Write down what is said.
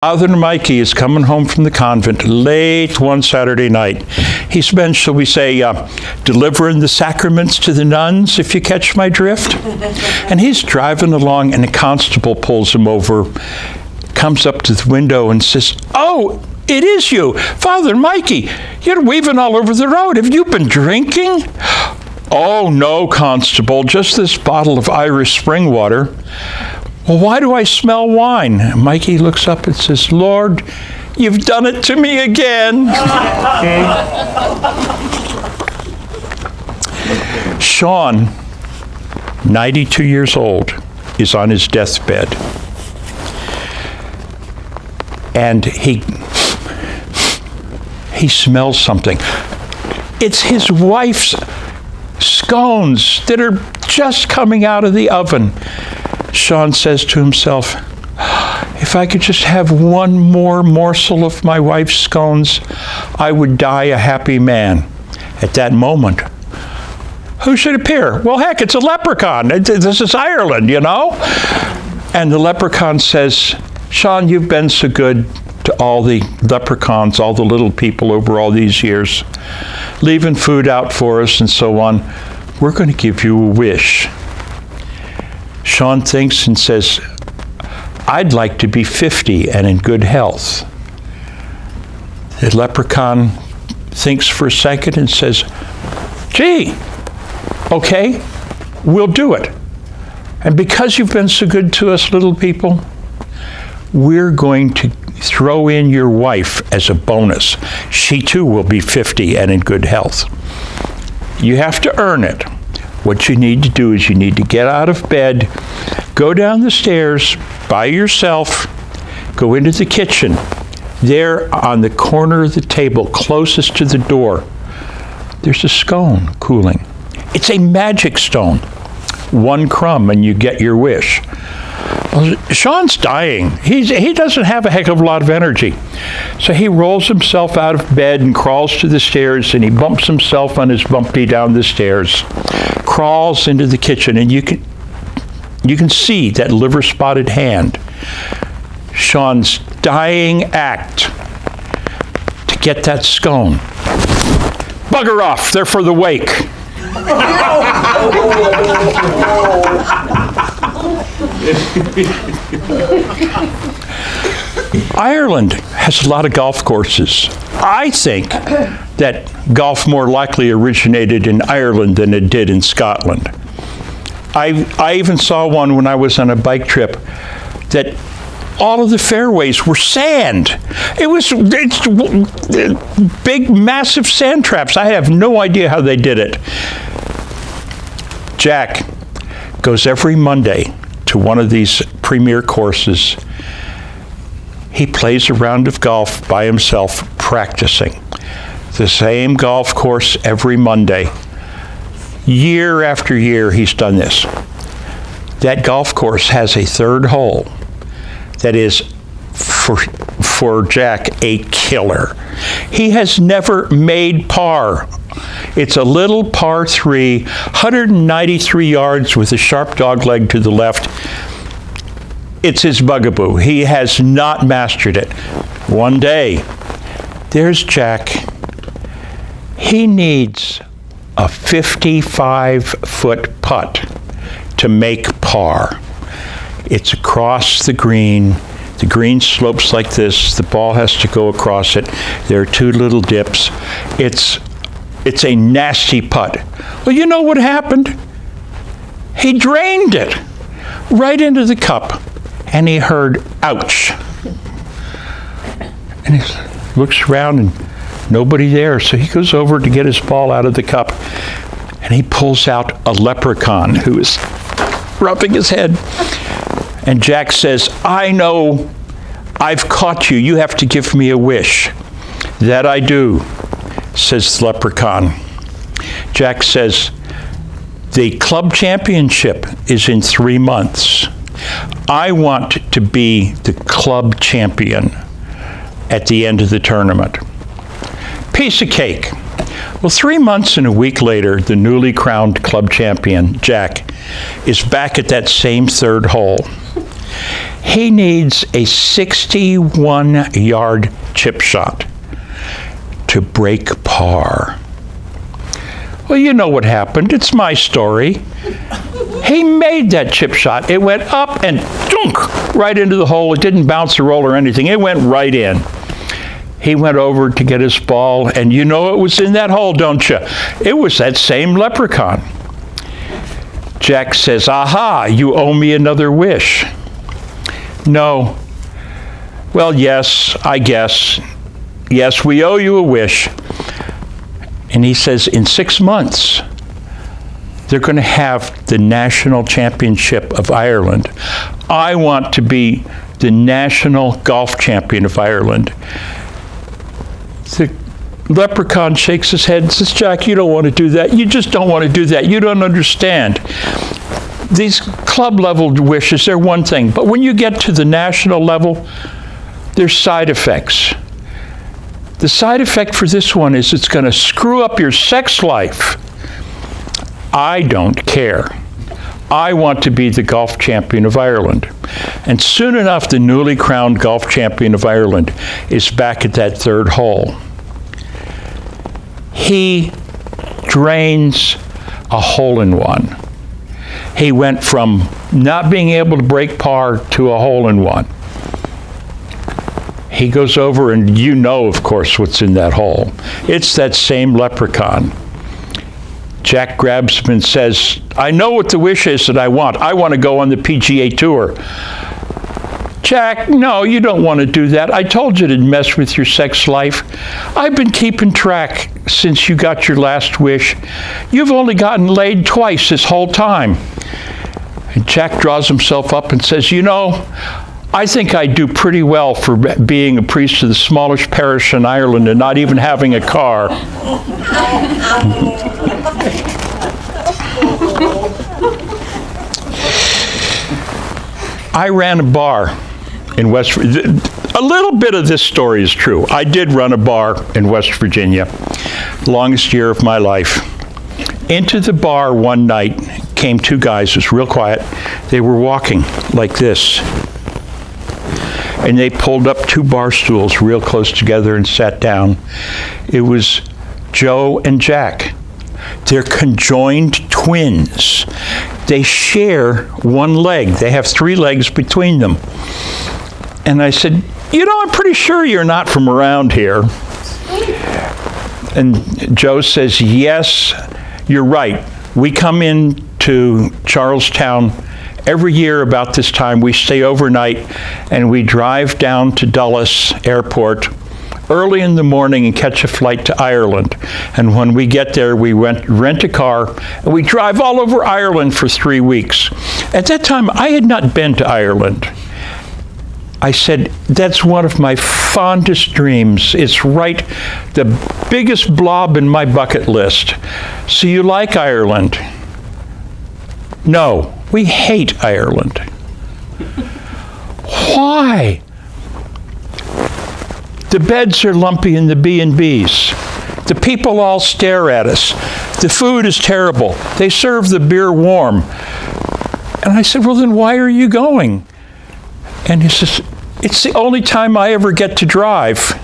Father Mikey is coming home from the convent late one Saturday night. He's been, shall we say, delivering the sacraments to the nuns, if you catch my drift. And he's driving along, and a constable pulls him over, comes up to the window and says, "Oh, it is you, Father Mikey. You're weaving all over the road. Have you been drinking?" "Oh, no, constable, just this bottle of Irish spring water." "Well, why do I smell wine?" Mikey looks up and says, "Lord, you've done it to me again." Sean, 92 years old, is on his deathbed. And he smells something. It's his wife's scones that are just coming out of the oven. Sean says to himself, "If I could just have one more morsel of my wife's scones, I would die a happy man." At that moment, who should appear? Well, heck, it's a leprechaun. This is Ireland, you know? And the leprechaun says, "Sean, you've been so good to all the leprechauns, all the little people over all these years, leaving food out for us and so on. We're going to give you a wish." Sean thinks and says, "I'd like to be 50 and in good health." The leprechaun thinks for a second and says, "Gee, okay, we'll do it. And because you've been so good to us little people, we're going to throw in your wife as a bonus. She too will be 50 and in good health. You have to earn it. What you need to do is you need to get out of bed, go down the stairs by yourself, go into the kitchen. There on the corner of the table closest to the door, there's a scone cooling. It's a magic stone. One crumb and you get your wish." Well, Sean's dying. He doesn't have a heck of a lot of energy. So he rolls himself out of bed and crawls to the stairs, and he bumps himself on his bumpy down the stairs, crawls into the kitchen, and you can see that liver-spotted hand. Sean's dying act to get that scone. Bugger off, they're for the wake. Ireland has a lot of golf courses. I think that golf more likely originated in Ireland than it did in Scotland. I even saw one when I was on a bike trip that all of the fairways were sand. It's big, massive sand traps. I have no idea how they did it. Jack goes every Monday to one of these premier courses. He plays a round of golf by himself, practicing. The same golf course every Monday. Year after year, he's done this. That golf course has a third hole that is, for Jack, a killer. He has never made par. It's a little par 3, 193 yards with a sharp dog leg to the left. It's his bugaboo. He has not mastered it. One day, there's Jack. He needs a 55-foot putt to make par. It's across the green. The green slopes like this. The ball has to go across it. There are two little dips. It's a nasty putt. Well, you know what happened? He drained it right into the cup, and he heard, "Ouch." And he looks around and nobody there, so he goes over to get his ball out of the cup, and he pulls out a leprechaun who is rubbing his head. And Jack says, "I know, I've caught you. You have to give me a wish." "That I do," says the leprechaun. Jack says, "The club championship is in 3 months. I want to be the club champion at the end of the tournament." Piece of cake. Well, 3 months and a week later, the newly crowned club champion, Jack, is back at that same third hole. He needs a 61-yard chip shot to break par. Well, you know what happened. It's my story. He made that chip shot. It went up and dunk right into the hole. It didn't bounce or roll or anything. It went right in. He went over to get his ball, and you know it was in that hole, don't you? It was that same leprechaun. Jack says, "Aha, you owe me another wish." "No." "Well, yes, I guess. Yes, we owe you a wish." And he says, in 6 months, they're going to have the national championship of Ireland. I want to be the national golf champion of Ireland. The leprechaun shakes his head and says, "Jack, you don't want to do that. You just don't want to do that. You don't understand. These club-level wishes, they're one thing. But when you get to the national level, there's side effects. The side effect for this one is it's going to screw up your sex life. I don't care. I want to be the golf champion of Ireland." And soon enough, the newly crowned golf champion of Ireland is back at that third hole. He drains a hole-in-one. He went from not being able to break par to a hole-in-one. He goes over, and you know, of course, what's in that hole. It's that same leprechaun. Jack grabs him and says, "I know what the wish is that I want. I want to go on the PGA Tour." "Jack, no, you don't want to do that. I told you to mess with your sex life. I've been keeping track since you got your last wish. You've only gotten laid twice this whole time." And Jack draws himself up and says, "You know, I think I do pretty well for being a priest of the smallest parish in Ireland and not even having a car." I ran a bar in West Virginia. A little bit of this story is true. I did run a bar in West Virginia, longest year of my life. Into the bar one night came two guys. It was real quiet. They were walking like this. And they pulled up two bar stools real close together and sat down. It was Joe and Jack. They're conjoined twins. They share one leg. They have three legs between them. And I said, "You know, I'm pretty sure you're not from around here." And Joe says, "Yes, you're right. We come into Charlestown every year about this time. We stay overnight and we drive down to Dulles Airport early in the morning and catch a flight to Ireland. And when we get there, we rent a car and we drive all over Ireland for 3 weeks." At that time, I had not been to Ireland. I said, "That's one of my fondest dreams. It's right, the biggest blob in my bucket list." "So you like Ireland?" "No, we hate Ireland." "Why?" "The beds are lumpy in the B&Bs. The people all stare at us. The food is terrible. They serve the beer warm." And I said, "Well, then why are you going?" And he says, "It's the only time I ever get to drive."